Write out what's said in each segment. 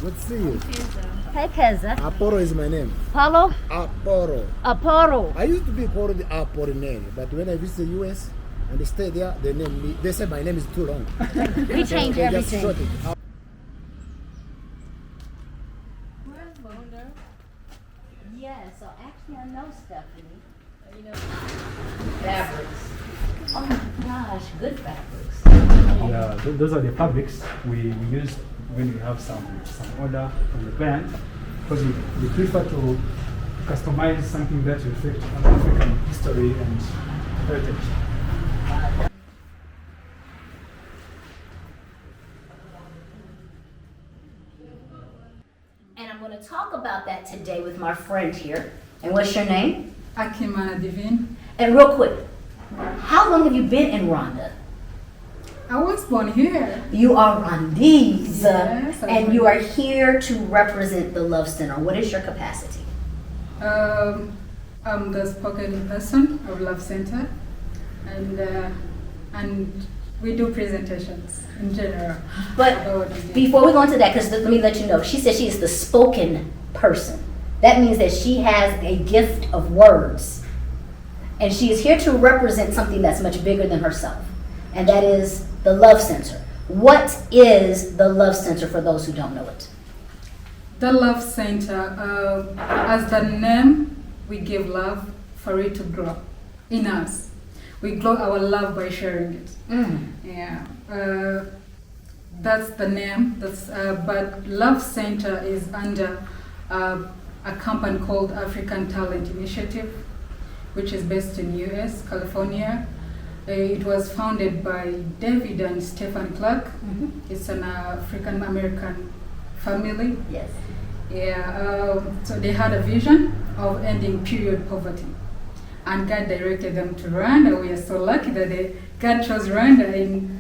Good to see you. Hey, Keza. Aporo is my name. Paulo? Aporo. Aporo. I used to be called the Apollinaire, but when I visit the US and they stay there, they name me. They said my name is too long. We change they just everything. short it. Yeah, so actually I know Stephanie. You know, fabrics. Oh my gosh, good fabrics. Yeah, those are the fabrics we use when we have some order from the client, because we prefer to customize something that reflects African history and heritage. And I'm going to talk about that today with my friend here. And what's your name? Akima Divine. And real quick, how long have you been in Rwanda? I was born here. You are Rwandese, Yes, and you are here to represent the Love Center. What is your capacity? I'm the spoken person of Love Center, and we do presentations in general. But about what we do. before we go into that, because let me let you know, she said she is the spoken person. That means that she has a gift of words. And she is here to represent something that's much bigger than herself. And that is the Love Center. What is the Love Center for those who don't know it? The Love Center, as the name, we give love for it to grow in us. We grow our love by sharing it. Yeah, that's the name. But Love Center is under a company called African Talent Initiative, which is based in US, California. It was founded by David and Stephen Clark. It's an African American family. Yes. Yeah, so they had a vision of ending period poverty, and God directed them to Rwanda. We are so lucky that God chose Rwanda in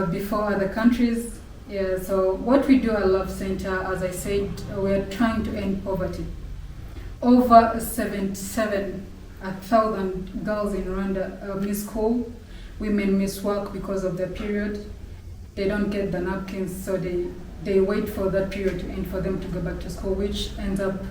before other countries. Yeah, so what we do at Love Center, as I said, we are trying to end poverty. Over 77,000 girls in Rwanda miss school. Women miss work because of the period. They don't get the napkins, so they wait for that period to end for them to go back to school, which ends up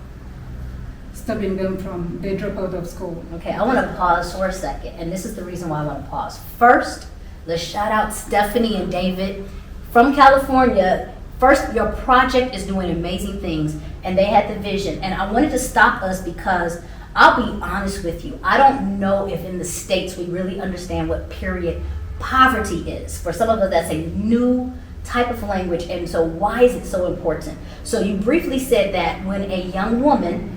stopping them from, they drop out of school. Okay, I want to pause for a second, and this is the reason why I want to pause. First, let's shout out Stephanie and David from California. First, your project is doing amazing things, and they had the vision. And I wanted to stop us because I'll be honest with you, I don't know if in the States we really understand what period poverty is. For some of us, that's a new type of language, and so why is it so important? So you briefly said that when a young woman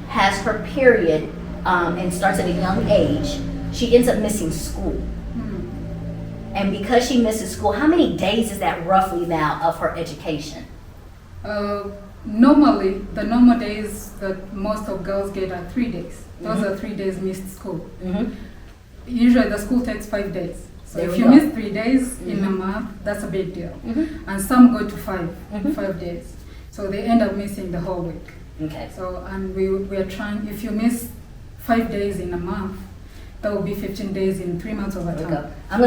has her period and starts at a young age, she ends up missing school. And because she misses school, how many days is that roughly now of her education? Normally, the normal days that most of girls get are 3 days. Those are 3 days missed school. Usually the school takes 5 days. So There if we you go. miss 3 days in a month, that's a big deal. And some go to 5 days. So they end up missing the whole week. Okay. So, and we are trying, if you miss 5 days in a month, that will be 15 days in 3 months over There we go. time. I'm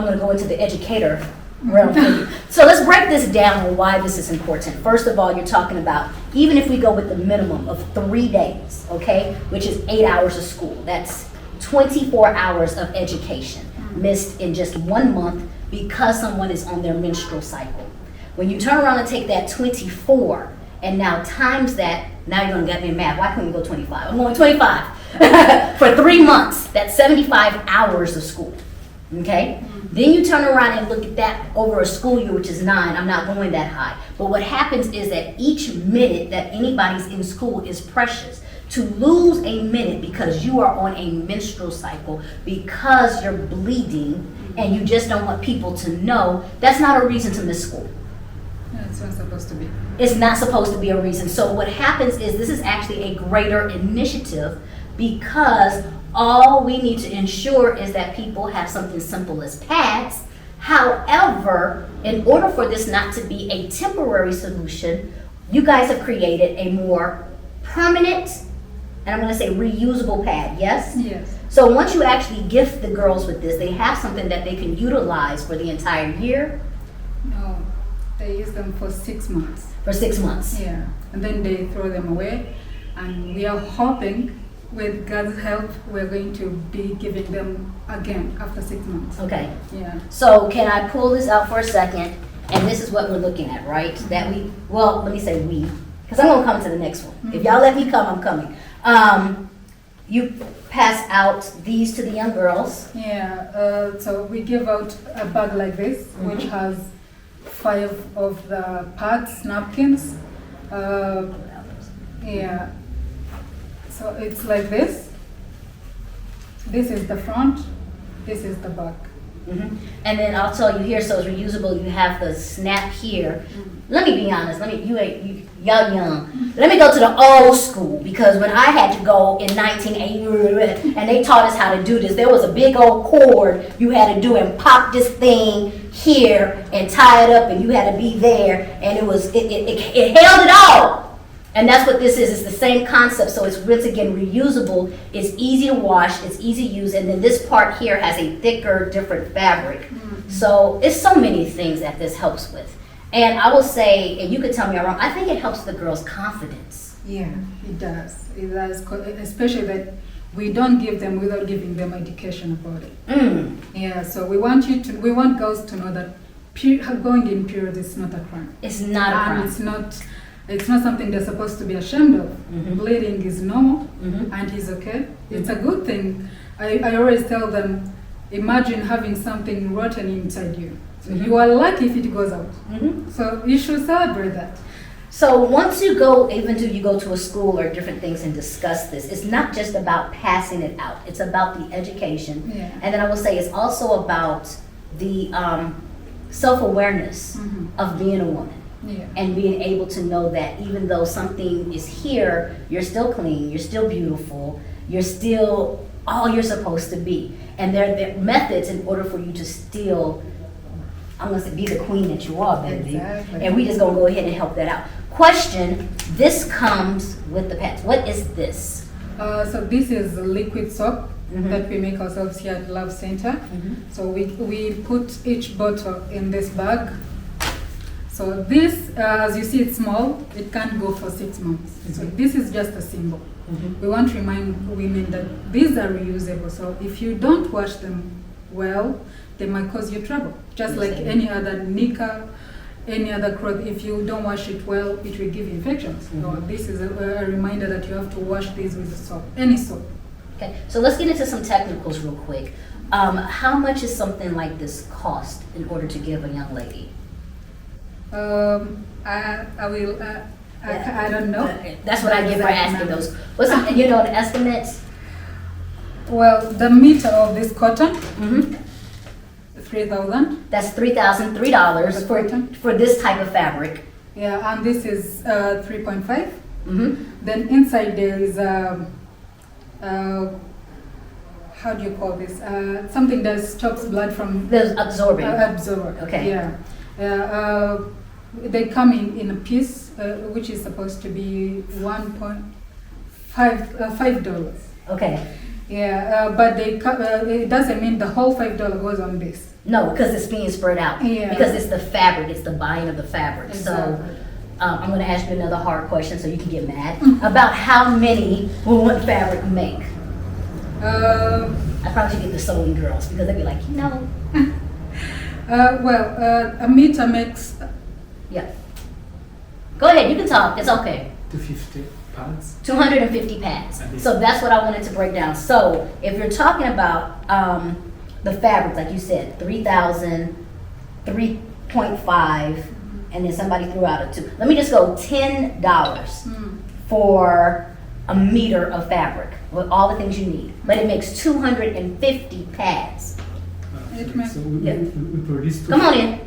gonna go into the educator realm for you. So let's break this down on why this is important. First of all, you're talking about, even if we go with the minimum of 3 days, okay, which is 8 hours of school, that's 24 hours of education missed in just 1 month because someone is on their menstrual cycle. When you turn around and take that 24 and now times that, now you're gonna get me in math. Why couldn't you go 25? I'm going 25. For 3 months, that's 75 hours of school, okay? Then you turn around and look at that over a school year, which is 9. I'm not going that high. But what happens is that each minute that anybody's in school is precious. To lose a minute because you are on a menstrual cycle, because you're bleeding, and you just don't want people to know, that's not a reason to miss school. That's not supposed to be. It's not supposed to be a reason. So what happens is this is actually a greater initiative because all we need to ensure is that people have something simple as pads. However, in order for this not to be a temporary solution, you guys have created a more permanent, and I'm going to say reusable pad, yes? Yes. So once you actually gift the girls with this, they have something that they can utilize for the entire year. No. They use them for 6 months. For 6 months. Yeah, and then they throw them away. And we are hoping, with God's help, we're going to be giving them again after 6 months. Okay. Yeah. So can I pull this out for a second? And this is what we're looking at, right? That we, well, let me say we, because I'm gonna come to the next one. If y'all let me come, I'm coming. You pass out these to the young girls. Yeah, so we give out a bag like this, which has 5 of the pads, napkins. Yeah, so it's like this. This is the front, this is the back. And then I'll tell you here, so it's reusable, you have the snap here. Let me be honest, y'all young. Let me go to the old school, because when I had to go in 1980 and they taught us how to do this, there was a big old cord you had to do and pop this thing here and tie it up, and you had to be there, and it held it all. And that's what this is. It's the same concept. So it's once again reusable. It's easy to wash. It's easy to use. And then this part here has a thicker, different fabric. So it's so many things that this helps with. And I will say, and you could tell me I'm wrong, I think it helps the girls' confidence. Yeah, it does. It does, especially that we don't give them without giving them education about it. Yeah, so we want girls to know that going in period is not a crime. It's not a crime. It's not something they're supposed to be ashamed of. Bleeding is normal, and it's okay. It's a good thing. I always tell them, imagine having something rotten inside you. So you are lucky if it goes out. So you should celebrate that. So once you go to a school or different things and discuss this, it's not just about passing it out. It's about the education. Yeah. And then I will say it's also about the self-awareness of being a woman. Yeah. And being able to know that even though something is here, you're still clean, you're still beautiful, you're still all you're supposed to be. And there are methods in order for you to still, I'm gonna say, be the queen that you are, baby. Exactly. And we just gonna go ahead and help that out. Question, this comes with the pads. What is this? So this is liquid soap that we make ourselves here at Love Center. So we put each bottle in this bag. So this, as you see, it's small. It can't go for 6 months. So this is just a symbol. We want to remind women that these are reusable. So if you don't wash them well, they might cause you trouble. Just like any other knicker, any other cloth, if you don't wash it well, it will give you infections. So this is a reminder that you have to wash these with soap, any soap. Okay, so let's get into some technicals real quick. How much is something like this cost in order to give a young lady? I don't know. That's what I get for asking those. What's the, you know, the estimates? Well, the meter of this cotton, 3,000. That's $3,003 for this type of fabric. Yeah, and this is 3.5. Then inside there is how do you call this? Something that stops blood from There's absorbing. Absorber. Okay. Yeah. They come in a piece, which is supposed to be $5. Okay. Yeah, but it doesn't mean the whole $5 goes on this. No, because it's being spread out. Yeah. Because it's the fabric, it's the buying of the fabric. Exactly. So I'm going to ask you another hard question so you can get mad. About how many will one fabric make? I probably should get the sewing girls because they'd be like, you know. A meter makes. Yeah. Go ahead, you can talk, it's okay. 250 pads. 250 pads. So that's what I wanted to break down. So if you're talking about the fabric, like you said, 3,000, 3.5, and then somebody threw out a 2. Let me just go $10 for a meter of fabric with all the things you need. But it makes 250 pads. So we produce. Come on in.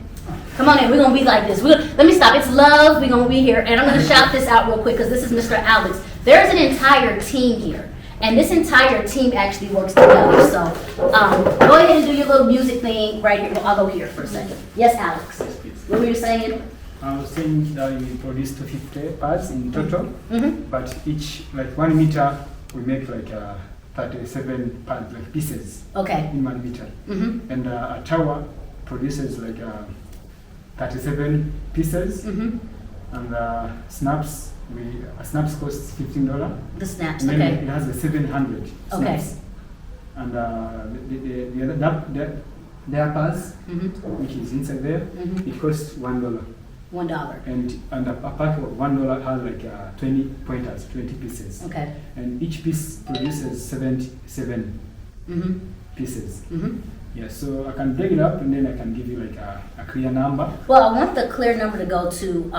Come on in, we're gonna be like this. Let me stop, it's love, we're gonna be here. And I'm gonna shout this out real quick because this is Mr. Alex. There's an entire team here. And this entire team actually works together. So go ahead and do your little music thing right here. Well, I'll go here for a second. Yes, Alex. What were you saying? I was saying that we produce 250 pads in total, but each, like 1 meter, we make like 37 pads, like pieces Okay. in 1 meter. And a tower produces like 37 pieces, Mm-hmm. and snaps. Snaps costs $15. The snaps, And then okay. it has the 700 Okay. snaps. And the diapers, Mm-hmm. which is inside there, Mhm. it costs $1. $1. And a pack of $1 has like 20 pointers, 20 pieces. Okay. And each piece produces 77 Mm-hmm. pieces. Mm-hmm. Yeah, so I can break it up and then I can give you like a clear number. Well, I want the clear number to go to,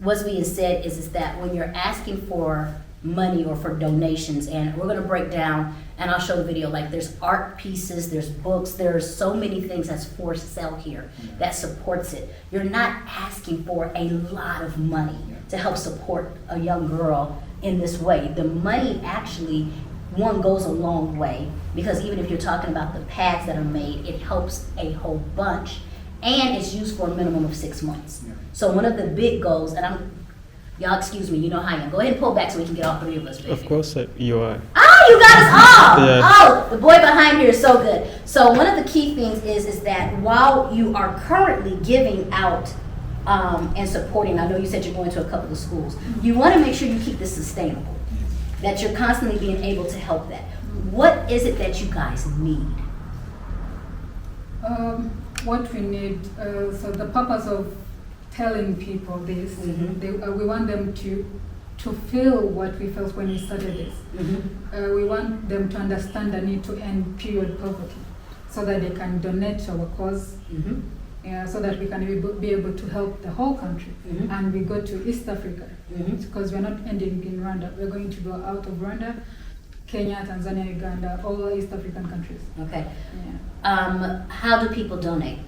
what's being said is that when you're asking for money or for donations, and we're gonna break down, and I'll show the video, like there's art pieces, there's books, there's so many things that's for sale here that supports it. You're not asking for a lot of money to help support a young girl in this way. The money actually, one, goes a long way, because even if you're talking about the pads that are made, it helps a whole bunch, and it's used for a minimum of 6 months. Yeah. So one of the big goals, and y'all excuse me, you know how I am. Go ahead and pull back so we can get all three of us, baby. Of course, you are. Oh, you got us all! Yeah. Oh, the boy behind here is so good. So one of the key things is that while you are currently giving out and supporting, I know you said you're going to a couple of schools, you want to make sure you keep this sustainable, that you're constantly being able to help that. What is it that you guys need? What we need, so the purpose of telling people this, Mhm. we want them to feel what we felt when we started this. Mm-hmm. We want them to understand the need to end period poverty, so that they can donate to our cause, Mm-hmm. so that we can be able to help the whole country. Mhm. And we go to East Africa, Mhm. because we're not ending in Rwanda. We're going to go out of Rwanda, Kenya, Tanzania, Uganda, all the East African countries. Okay. Yeah. How do people donate?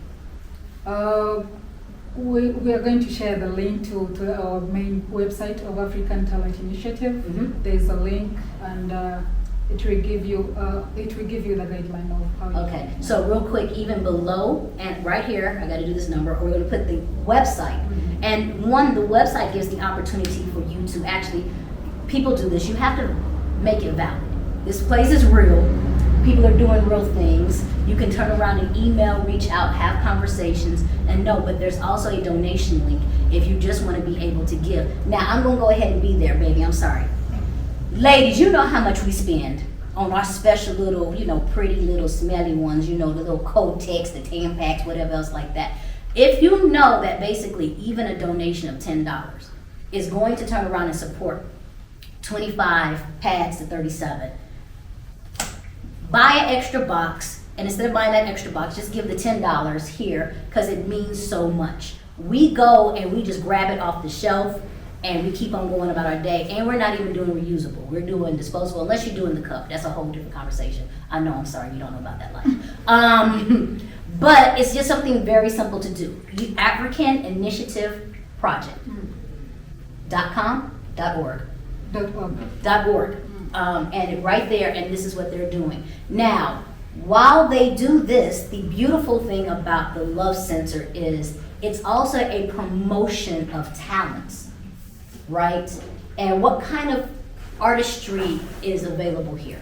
We are going to share the link to our main website of African Talent Initiative. Mhm. There's a link, and it will give you the guideline of how you Okay, can. so real quick, even below and right here, I gotta do this number, we're gonna put the website. Mhm. And one, the website gives the opportunity for you to actually, people do this, you have to make it valid. This place is real, people are doing real things. You can turn around and email, reach out, have conversations, and no, but there's also a donation link if you just wanna be able to give. Now, I'm gonna go ahead and be there, baby, I'm sorry. Ladies, you know how much we spend on our special little, pretty little smelly ones, the little Kotex, the Tampax, whatever else like that. If you know that basically even a donation of $10 is going to turn around and support 25 pads to 37, buy an extra box, and instead of buying that extra box, just give the $10 here, because it means so much. We go and we just grab it off the shelf, and we keep on going about our day, and we're not even doing reusable. We're doing disposable, unless you're doing the cup. That's a whole different conversation. I know, I'm sorry, you don't know about that life. But it's just something very simple to do. African Initiative Project. .com, .org. .org. And right there, and this is what they're doing. Now, while they do this, the beautiful thing about the Love Center is it's also a promotion of talents, right? And what kind of artistry is available here?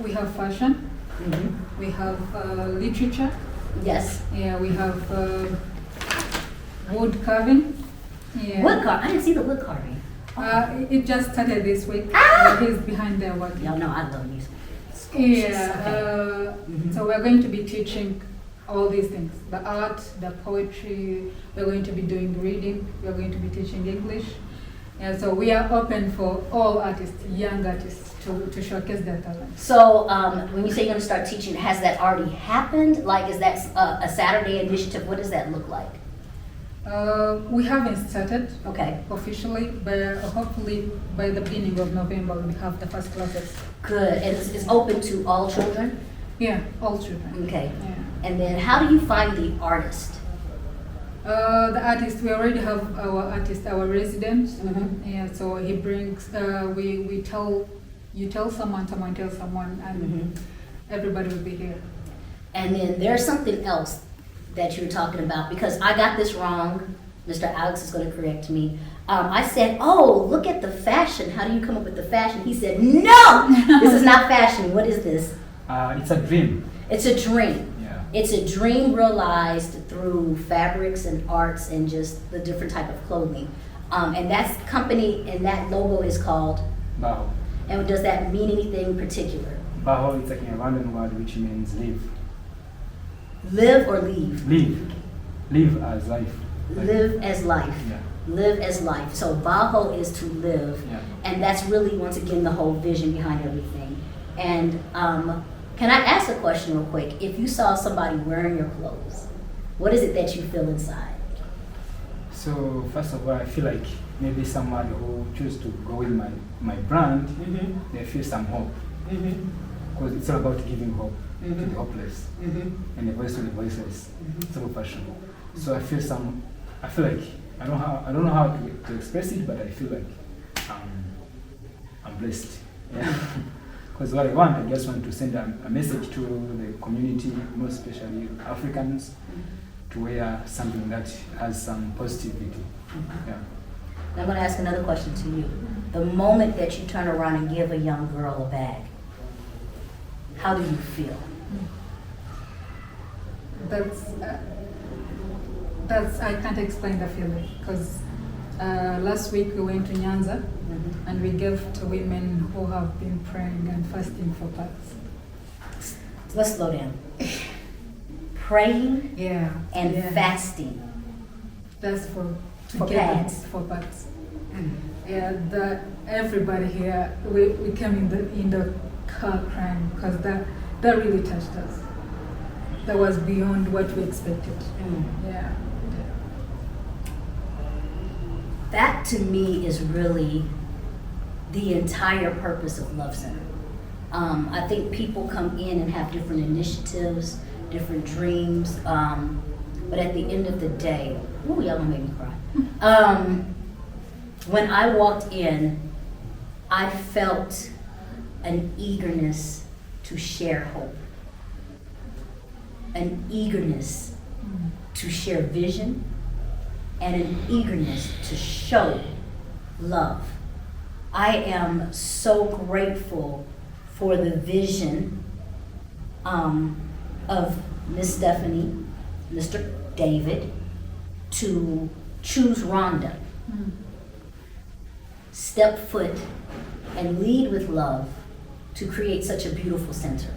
We have fashion, Mm-hmm. we have literature, Yes. yeah, we have wood carving. Yeah. Wood carving. I didn't see the wood carving. It just started this week. Ah! He's behind there working. Y'all know I love music. Yeah, Mhm. so we're going to be teaching all these things, the art, the poetry, we're going to be doing reading, we're going to be teaching English. And so we are open for all artists, young artists, to showcase their talent. So when you say you're going to start teaching, has that already happened? Like, is that a Saturday initiative? What does that look like? We haven't started Okay, officially, but hopefully by the beginning of November we have the first classes. good. And it's open to all children? Yeah, all children. Okay. Yeah. And then how do you find the artist? The artist, we already have our artist, our resident. Mhm. Yeah, so he brings, you tell someone, someone tells someone, and Mhm. everybody will be here. And then there's something else that you're talking about, because I got this wrong. Mr. Alex is going to correct me. I said, oh, look at the fashion. How do you come up with the fashion? He said, no, this is not fashion. What is this? It's a dream. It's a dream. Yeah. It's a dream realized through fabrics and arts and just the different type of clothing. And that's company, and that logo is called? Baho. And does that mean anything particular? Baho is a Kinyarwanda word which means live. Live or leave? Live. Live as life. Live as life. Yeah. Live as life. So Baho is to live. Yeah. And that's really, once again, the whole vision behind everything. And can I ask a question real quick? If you saw somebody wearing your clothes, what is it that you feel inside? So first of all, I feel like maybe somebody who choose to go with my brand, they feel some hope. Because it's all about giving hope to the hopeless and a voice to the voiceless through fashion. So I feel like I don't know how to express it, but I feel like I'm blessed. Yeah. Because what I want, I just want to send a message to the community, most especially Africans, to wear something that has some positivity. Yeah. I'm going to ask another question to you. The moment that you turn around and give a young girl a bag, how do you feel? That's I can't explain the feeling, because last week we went to Nyanza and we gave to women who have been praying and fasting for pads. Let's slow down. Praying and fasting. That's to For get them pads. for pads. Yeah, everybody here, we came in the car crying, because that really touched us. That was beyond what we expected. Yeah. That to me is really the entire purpose of Love Center. I think people come in and have different initiatives, different dreams, but at the end of the day, ooh, y'all gonna make me cry. When I walked in, I felt an eagerness to share hope, an eagerness to share vision, and an eagerness to show love. I am so grateful for the vision of Miss Stephanie, Mr. David, to choose Rhonda, step foot and lead with love to create such a beautiful center.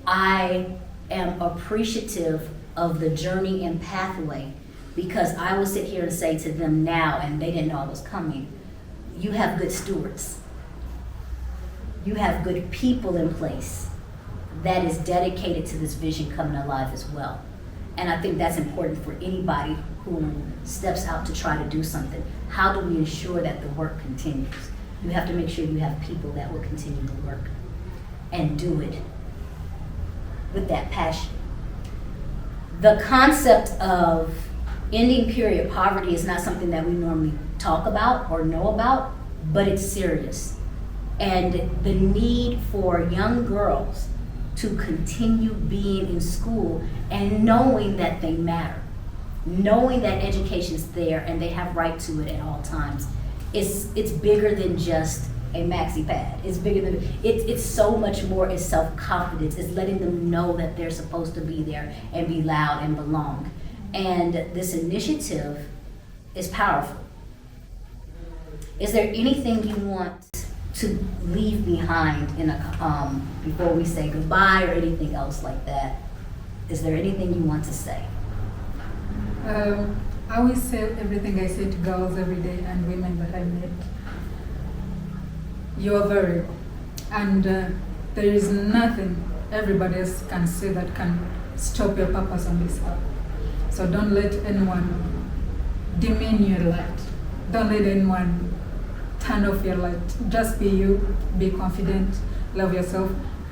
I am appreciative of the journey and pathway, because I will sit here and say to them now, and they didn't know I was coming, you have good stewards. You have good people in place that is dedicated to this vision coming alive as well. And I think that's important for anybody who steps out to try to do something. How do we ensure that the work continues? You have to make sure you have people that will continue the work and do it with that passion. The concept of ending period poverty is not something that we normally talk about or know about, but it's serious. And the need for young girls to continue being in school and knowing that they matter, knowing that education's there and they have right to it at all times, it's bigger than just a maxi pad. It's bigger than, it's so much more. It's self-confidence. It's letting them know that they're supposed to be there and be loud and belong. And this initiative is powerful. Is there anything you want to leave behind in before we say goodbye or anything else like that? Is there anything you want to say? I always say everything I say to girls every day and women that I meet. You are variable, and there is nothing everybody else can say that can stop your purpose on this earth. So don't let anyone demean your light. Don't let anyone turn off your light. Just be you, be confident, love yourself.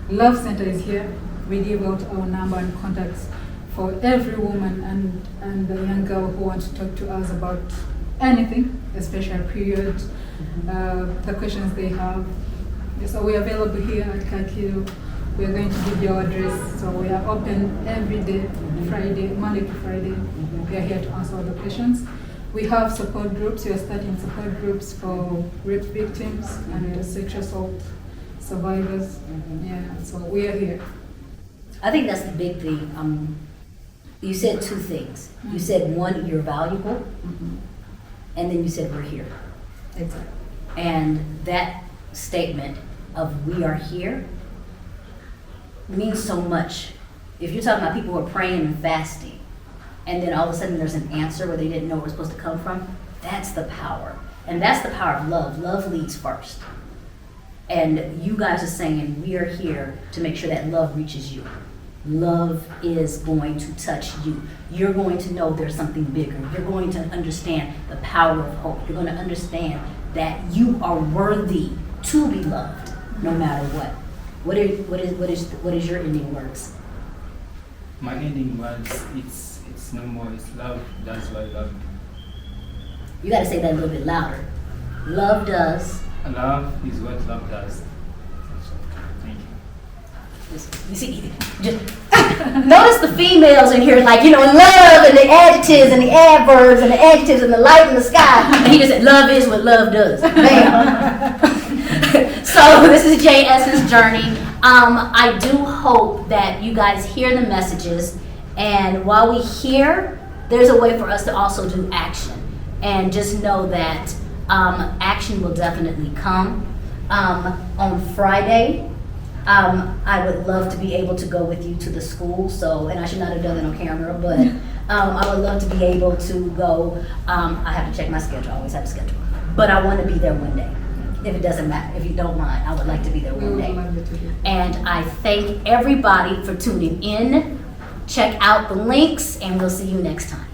Love Center is here. We give out our number and contacts for every woman and the young girl who wants to talk to us about anything, especially period, the questions they have. So we're available here at Kakio. We're going to give you our address. So we are open every day, Friday, Monday to Friday. We are here to answer all the questions. We have support groups. We are starting support groups for rape victims and sexual assault survivors. Yeah, so we are here. I think that's the big thing. You said two things. You said, one, you're valuable, and then you said, we're here. Exactly. And that statement of we are here means so much. If you're talking about people who are praying and fasting, and then all of a sudden there's an answer where they didn't know where it was supposed to come from, that's the power. And that's the power of love. Love leads first. And you guys are saying we are here to make sure that love reaches you. Love is going to touch you. You're going to know there's something bigger. You're going to understand the power of hope. You're going to understand that you are worthy to be loved, no matter what. What is your ending words? My ending words, it's no more, it's love, that's why love. You got to say that a little bit louder. Love does. Love is what love does. Thank you. You see, just notice the females in here, like, love and the adjectives and the adverbs and the adjectives and the light in the sky. And he just said, love is what love does. Bam. So this is JS's journey. I do hope that you guys hear the messages, and while we hear, there's a way for us to also do action. And just know that action will definitely come. On Friday, I would love to be able to go with you to the school. So, and I should not have done that on camera, but I would love to be able to go. I have to check my schedule. I always have a schedule. But I want to be there one day. If it doesn't matter, if you don't mind, I would like to be there one day. And I thank everybody for tuning in. Check out the links, and we'll see you next time.